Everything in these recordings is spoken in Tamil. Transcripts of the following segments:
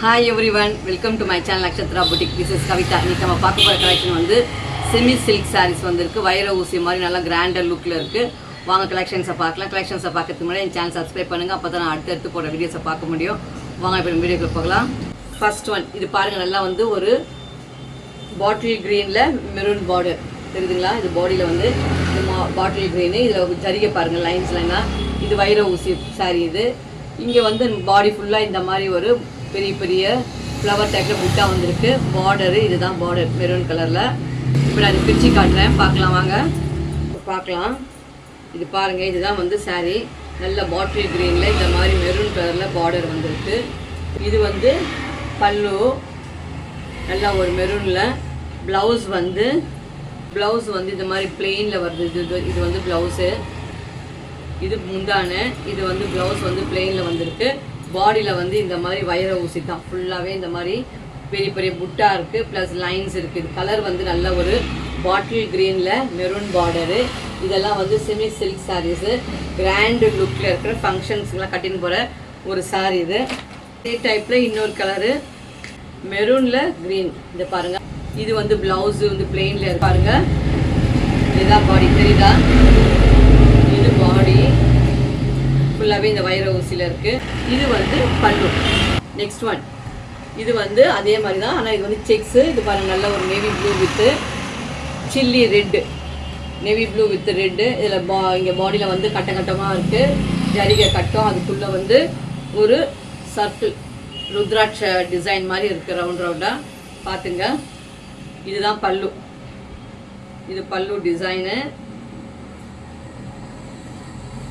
Hi everyone, welcome to my channel Nakshatra Boutique. This is Kavita. இன்னைக்கு நம்ம பார்க்க போற கலெக்ஷன் வந்து செமி சில்க் sarees வந்திருக்கு. வைர ஊசி மாதிரி நல்ல கிராண்டர் லுக்ல இருக்கு. வாங்க கலெக்ஷன்ஸை பார்க்கலாம். கலெக்ஷன்ஸை பார்க்கிறதுக்கு முன்னாடி என் சேனல் சப்ஸ்கிரைப் பண்ணுங்க. அப்பதான் நான் அடுத்து போற வீடியோஸை பார்க்க முடியும். வாங்க இப்போ வீடியோக்கு போகலாம். ஃபர்ஸ்ட் ஒன் இது பாருங்க, நல்லா வந்து ஒரு பாட்டில் கிரீன்ல மெரூன் பார்டர் தெரியுதுங்களா? இது பாடியில வந்து பாட்டில் கிரீன், இதுல ஜரிகை பாருங்க லைன்ஸ் லைனா. இது வைர ஊசி saree. இது இங்கே வந்து பாடி ஃபுல்லாக இந்த மாதிரி ஒரு பெரிய பெரிய ஃப்ளவர் டைப்பில் புட்டா வந்திருக்கு. பார்டரு இதுதான் பார்டர் மெரூன் கலரில். இப்போ நான் பிரித்து காட்டுறேன், பார்க்கலாம் வாங்க பார்க்கலாம். இது பாருங்கள், இதுதான் வந்து saree. நல்ல பாட்டில் க்ரீனில் இந்த மாதிரி மெரூன் கலரில் பார்டர் வந்திருக்கு. இது வந்து பல்லு, நல்லா ஒரு மெரூனில். ப்ளவுஸ் வந்து இந்த மாதிரி பிளெயினில் வருது. இது வந்து ப்ளவுஸு, இது முந்தான. இது வந்து ப்ளவுஸ் வந்து பிளெயினில் வந்திருக்கு. பாடியில் வந்து இந்த மாதிரி வைர ஊசி தான் ஃபுல்லாகவே இந்த மாதிரி பெரிய பெரிய புட்டா இருக்குது, ப்ளஸ் லைன்ஸ் இருக்குது. இது கலர் வந்து நல்ல ஒரு பாட்டில் க்ரீனில் மெரூன் பார்டரு. இதெல்லாம் வந்து செமி சில்க் சாரீஸு, கிராண்டு லுக்கில் இருக்கிற ஃபங்க்ஷன்ஸ்லாம் கட்டின்னு போகிற ஒரு சாரீ. இது இதே டைப்பில் இன்னொரு கலரு மெரூனில் க்ரீன். இதை பாருங்கள், இது வந்து ப்ளவுஸு வந்து பிளெயினில் பாருங்கள். இதுதான் பாடி தெரியுதா? இது பாடி ஃபுல்லாகவே இந்த வைர ஊசியில் இருக்குது. இது வந்து பல்லு. நெக்ஸ்ட் ஒன் இது வந்து அதே மாதிரி தான், ஆனால் இது வந்து செக்ஸு. இது பாருங்கள், நல்ல ஒரு navy blue with chilli red, navy blue with red. இதில் இங்கே பாடியில் வந்து கட்டமாக இருக்குது, ஜரிகை கட்டம். அதுக்குள்ளே வந்து ஒரு சர்க்கிள் ருத்ராட்ச டிசைன் மாதிரி இருக்குது, ரவுண்ட் ரவுண்டாக பார்த்துங்க. இதுதான் பல்லு, இது பல்லு டிசைனு.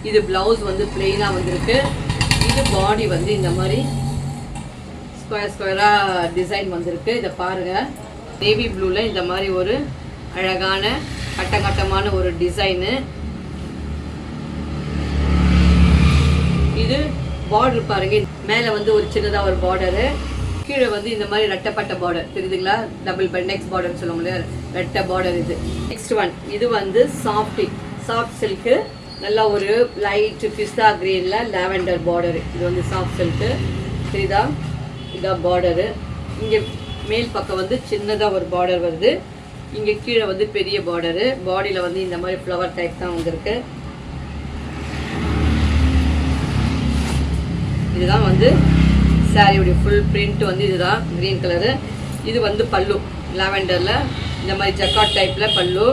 இது ப்ளவுஸ் வந்து பிளெயினாக வந்திருக்கு. இது பாடி வந்து இந்த மாதிரி ஸ்கொயர் ஸ்கொயராக டிசைன் வந்திருக்கு. இதை பாருங்கள், நேவி ப்ளூவில் இந்த மாதிரி ஒரு அழகான கட்டமான ஒரு டிசைனு. இது பார்டர் பாருங்க, மேலே வந்து ஒரு சின்னதாக ஒரு பார்டரு, கீழே வந்து இந்த மாதிரி ரெட்டப்பட்ட பார்டர் தெரியுதுங்களா? டபுள் பெண்டெக்ஸ் பார்டர்னு சொல்லுவோம், ரெட்டை பார்டர். இது நெக்ஸ்ட் ஒன் இது வந்து சாஃப்ட் சில்க்கு, நல்லா ஒரு லைட் பிஸ்தா கிரீனில் லாவெண்டர் பார்டரு. இது வந்து சாஃப்ட் சில்க்கு தெரியுதா? இதான் பார்டரு. இங்கே மேல் பக்கம் வந்து சின்னதாக ஒரு பார்டர் வருது, இங்கே கீழே வந்து பெரிய பார்டரு. பாடியில் வந்து இந்த மாதிரி ஃப்ளவர் டைப் தான் வந்திருக்கு. இதுதான் வந்து சாரியுடைய ஃபுல் பிரிண்ட் வந்து இதுதான் க்ரீன் கலரு. இது வந்து பல்லு லாவெண்டரில் இந்த மாதிரி ஜக்காட் டைப்பில் பல்லு.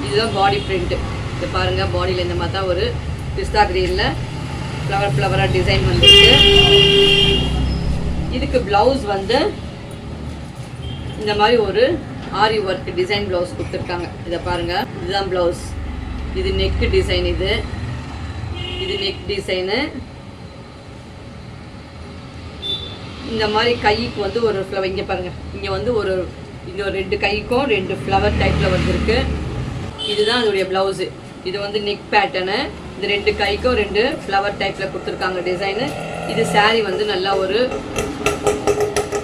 இதுதான் பாடி பிரிண்ட்டு. இது பாருங்கள், பாடியில் இந்த மாதிரி தான் ஒரு பிஸ்தா கிரீனில் ஃப்ளவராக டிசைன் வந்துருக்கு. இதுக்கு ப்ளவுஸ் வந்து இந்த மாதிரி ஒரு ஆரி ஒர்க் டிசைன் ப்ளவுஸ் கொடுத்துருக்காங்க. இதை பாருங்கள், இதுதான் ப்ளவுஸ். இது நெக்கு டிசைன். இது நெக் டிசைனு. இந்த மாதிரி கைக்கு வந்து ஒரு ஃப்ளவர், இங்கே பாருங்கள், இங்கே வந்து இங்கே ஒரு ரெண்டு கைக்கும் ரெண்டு ஃப்ளவர் டைப்பில் வந்திருக்கு. இதுதான் அதோடைய ப்ளவுஸு. இது வந்து நெக் பேட்டர்னு. இது ரெண்டு கைக்கும் ரெண்டு ஃப்ளவர் டைப்பில் கொடுத்துருக்காங்க டிசைனு. இது சாரீ வந்து நல்லா ஒரு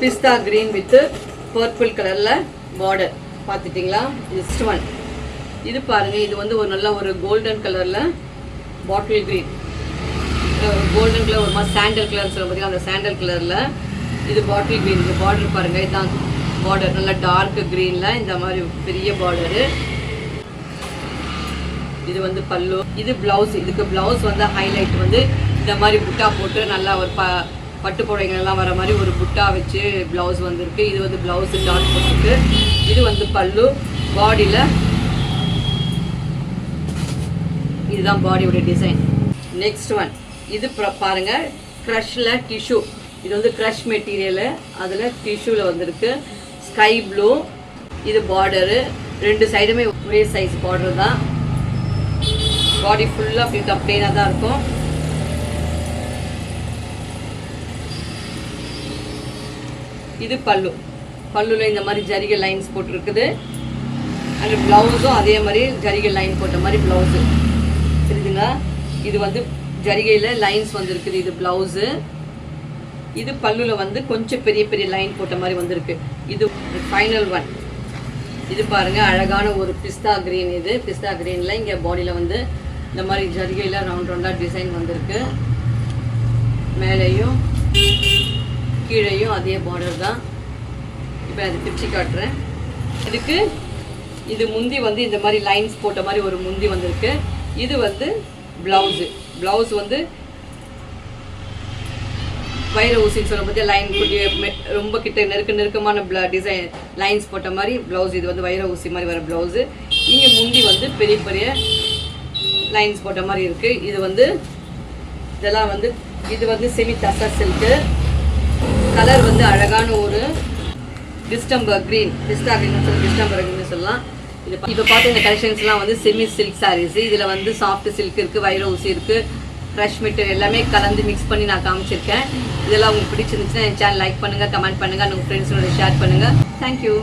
பிஸ்தா க்ரீன் வித்து பர்பிள் கலரில் பார்டர் பார்த்துட்டிங்களா? நெக்ஸ்ட் ஒன் இது பாருங்கள், இது வந்து ஒரு நல்ல ஒரு கோல்டன் கலரில் பாட்டில் க்ரீன், கோல்டன் கலர் ஒரு மாதிரி சாண்டல் கலர் சொல்ல பார்த்தீங்கன்னா, அந்த சாண்டல் கலரில் இது பாட்டில் க்ரீன். இந்த பார்டர் பாருங்கள், இதுதான் பார்டர், நல்லா டார்க் க்ரீனில் இந்த மாதிரி பெரிய பார்டரு. இது வந்து பல்லு, இது ப்ளவுஸ். இதுக்கு ப்ளவுஸ் வந்து ஹைலைட் வந்து இந்த மாதிரி புட்டா போட்டு நல்லா ஒரு பட்டு புடவைங்கள்லாம் வர மாதிரி ஒரு புட்டா வச்சு ப்ளவுஸ் வந்திருக்கு. இது வந்து ப்ளவுஸு டாட் போட்டிருக்கு. இது வந்து பல்லு. பாடியில் இதுதான் பாடியோட டிசைன். நெக்ஸ்ட் ஒன் இது பாருங்கள், க்ரஷில் டிஷ்யூ. இது வந்து க்ரஷ் மெட்டீரியலு, அதில் டிஷ்யூவில் வந்திருக்கு. Sky blue. இது பார்டரு, ரெண்டு சைடுமே ஒரே சைஸ் பார்டர் தான். பாடி ஃபுல்லாக அப்படி பிளெயினாக தான் இருக்கும். இது பல்லு. பல்லுவில் இந்த மாதிரி ஜரிகை லைன்ஸ் போட்டிருக்குது. அண்ட் ப்ளவுஸும் அதே மாதிரி ஜரிகை லைன் போட்ட மாதிரி ப்ளவுஸு தெரியுதுங்களா? இது வந்து ஜரிகையில் லைன்ஸ் வந்துருக்குது. இது ப்ளவுஸு. இது பல்லுவில் வந்து கொஞ்சம் பெரிய பெரிய லைன் போட்ட மாதிரி வந்திருக்கு. இது ஃபைனல் ஒன். இது பாருங்கள், அழகான ஒரு பிஸ்தா க்ரீன். இது பிஸ்தா க்ரீனில் இங்கே பாடியில் வந்து இந்த மாதிரி ஜரிகையில் ரவுண்ட் ரவுண்டாக டிசைன் வந்திருக்கு. மேலேயும் கீழேயும் அதே பார்டர் தான். இப்போ அது பிரிச்சு காட்டுறேன். இதுக்கு இது முந்தி வந்து இந்த மாதிரி லைன்ஸ் போட்ட மாதிரி ஒரு முந்தி வந்திருக்கு. இது வந்து ப்ளவுஸ் வந்து வைர ஊசின்னு சொல்ல போது லைன் குட்டி ரொம்ப கிட்ட நெருக்கமான டிசைன் லைன்ஸ் போட்ட மாதிரி ப்ளவுஸ். இது வந்து வைர ஊசி மாதிரி வர ப்ளவுஸு. இங்கே முந்தி வந்து பெரிய பெரிய லைன்ஸ் போட்ட மாதிரி இருக்குது. இது வந்து இதெல்லாம் வந்து இது வந்து செமி டசர் சில்க்கு. கலர் வந்து அழகான ஒரு டிஸ்டம்பர் க்ரீன், டிஸ்டம்பர் க்ரீன் சொல்லலாம். இது இப்போ பார்த்து இந்த கலெக்ஷன்ஸ்லாம் வந்து செமி சில்க் சாரீஸ். இதில் வந்து சாஃப்ட் சில்க் இருக்குது, வைர ஊசி இருக்குது, ஃப்ரெஷ் மெட்டீரியல் எல்லாமே கலந்து மிக்ஸ் பண்ணி நான் காமிச்சிருக்கேன். இதெல்லாம் உங்களுக்கு பிடிச்சிருந்துச்சுன்னா என் சேனல் லைக் பண்ணுங்கள், கமெண்ட் பண்ணுங்கள், உங்கள் ஃப்ரெண்ட்ஸோட ஷேர் பண்ணுங்கள். தேங்க்யூ.